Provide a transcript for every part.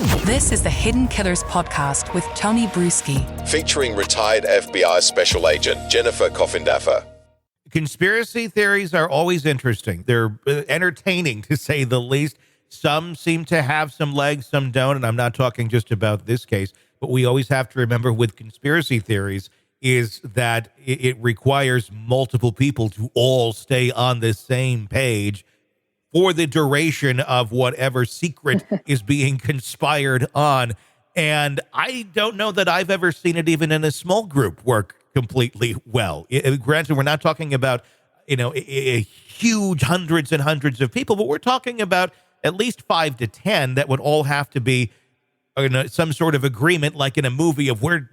This is the Hidden Killers podcast with Tony Brueski, featuring retired FBI Special Agent Jennifer Coffindaffer. Conspiracy theories are always interesting. They're entertaining, to say the least. Some seem to have some legs, some don't, and I'm not talking just about this case, but we always have to remember with conspiracy theories is that it requires multiple people to all stay on the same page for the duration of whatever secret is being conspired on. And I don't know that I've ever seen it even in a small group work completely well. Granted, we're not talking about, a huge hundreds and hundreds of people, but we're talking about at least 5 to 10 that would all have to be in some sort of agreement, like in a movie of where,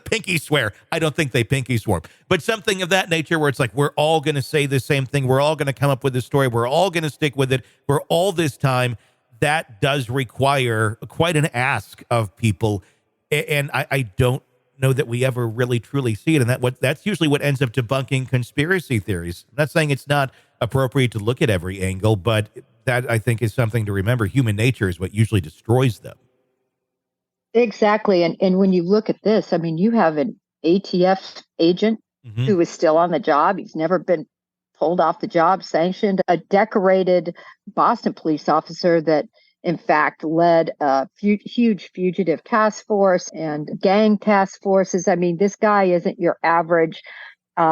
pinky swear. I don't think they pinky swear, but something of that nature where it's like, we're all going to say the same thing. We're all going to come up with a story. We're all going to stick with it for all this time. That does require quite an ask of people. And I don't know that we ever really truly see it. And that's usually what ends up debunking conspiracy theories. I'm not saying it's not appropriate to look at every angle, but that I think is something to remember. Human nature is what usually destroys them. Exactly. And when you look at this, I mean, you have an ATF agent who is still on the job. He's never been pulled off the job, sanctioned, a decorated Boston police officer that, in fact, led a huge fugitive task force and gang task forces. I mean, this guy isn't your average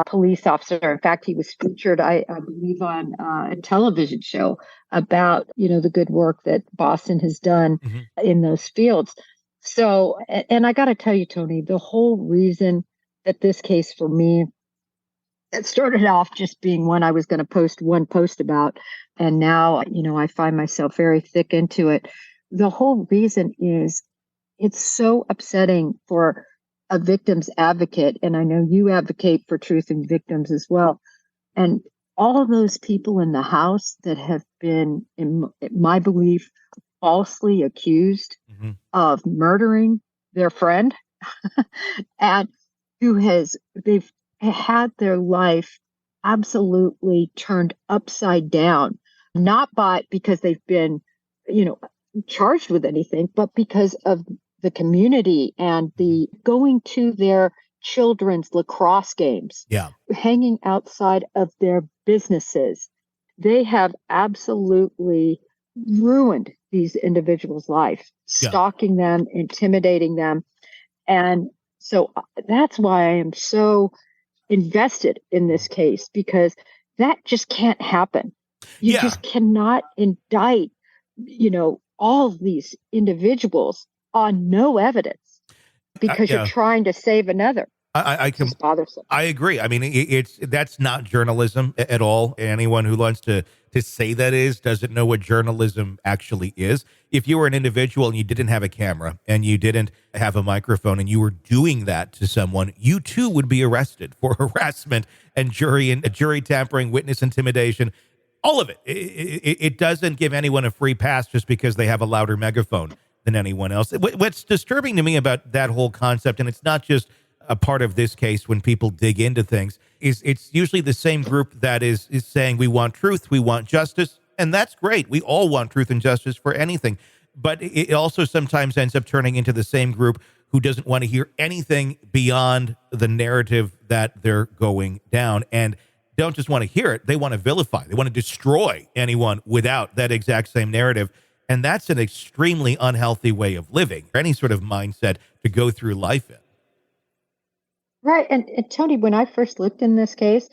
police officer. In fact, he was featured, I believe, on a television show about, the good work that Boston has done in those fields. So, and I got to tell you, Tony, the whole reason that this case for me, it started off just being one I was going to post one post about. And now, I find myself very thick into it. The whole reason is it's so upsetting for a victim's advocate. And I know you advocate for truth in victims as well. And all of those people in the house that have been, in my belief, falsely accused of murdering their friend and they've had their life absolutely turned upside down, not because they've been, charged with anything, but because of the community and the going to their children's lacrosse games, hanging outside of their businesses. They have absolutely ruined these individuals' life, stalking them, intimidating them. And so that's why I am so invested in this case, because that just can't happen. You just cannot indict, all of these individuals on no evidence because you're trying to save another. It's bothersome. I agree. I mean, that's not journalism at all. Anyone who wants to say that doesn't know what journalism actually is. If you were an individual and you didn't have a camera and you didn't have a microphone and you were doing that to someone, you too would be arrested for harassment and jury tampering, witness intimidation, all of it. It doesn't give anyone a free pass just because they have a louder megaphone than anyone else. What's disturbing to me about that whole concept, and it's not just a part of this case when people dig into things, is it's usually the same group that is saying we want truth, we want justice, and that's great. We all want truth and justice for anything. But it also sometimes ends up turning into the same group who doesn't want to hear anything beyond the narrative that they're going down, and don't just want to hear it, they want to vilify. They want to destroy anyone without that exact same narrative. And that's an extremely unhealthy way of living, or any sort of mindset to go through life in. Right. And Tony, when I first looked in this case,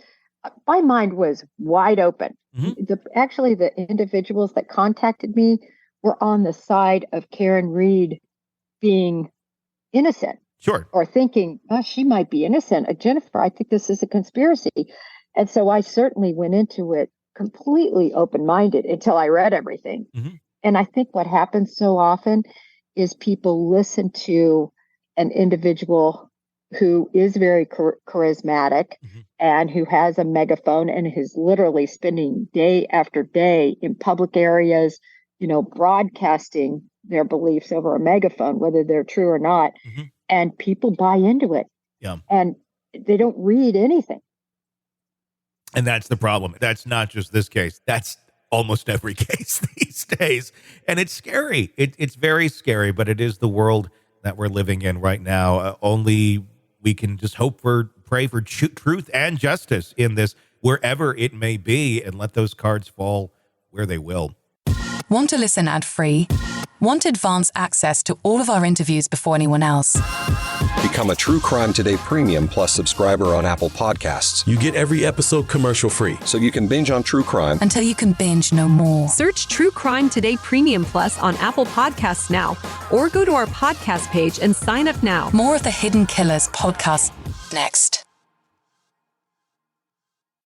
my mind was wide open. Actually, the individuals that contacted me were on the side of Karen Reed being innocent. Sure. Or thinking, oh, she might be innocent. Jennifer, I think this is a conspiracy. And so I certainly went into it completely open-minded until I read everything. And I think what happens so often is people listen to an individual who is very charismatic and who has a megaphone and who's literally spending day after day in public areas, broadcasting their beliefs over a megaphone, whether they're true or not. And people buy into it. And they don't read anything. And that's the problem. That's not just this case. That's almost every case these days. And it's scary. It's very scary, but it is the world that we're living in right now. Only we can just pray for truth and justice in this, wherever it may be, and let those cards fall where they will. Want to listen ad-free? Want advanced access to all of our interviews before anyone else? Become a True Crime Today Premium Plus subscriber on Apple Podcasts. You get every episode commercial-free, so you can binge on true crime until you can binge no more. Search True Crime Today Premium Plus on Apple Podcasts now, or go to our podcast page and sign up now. More of the Hidden Killers podcast next.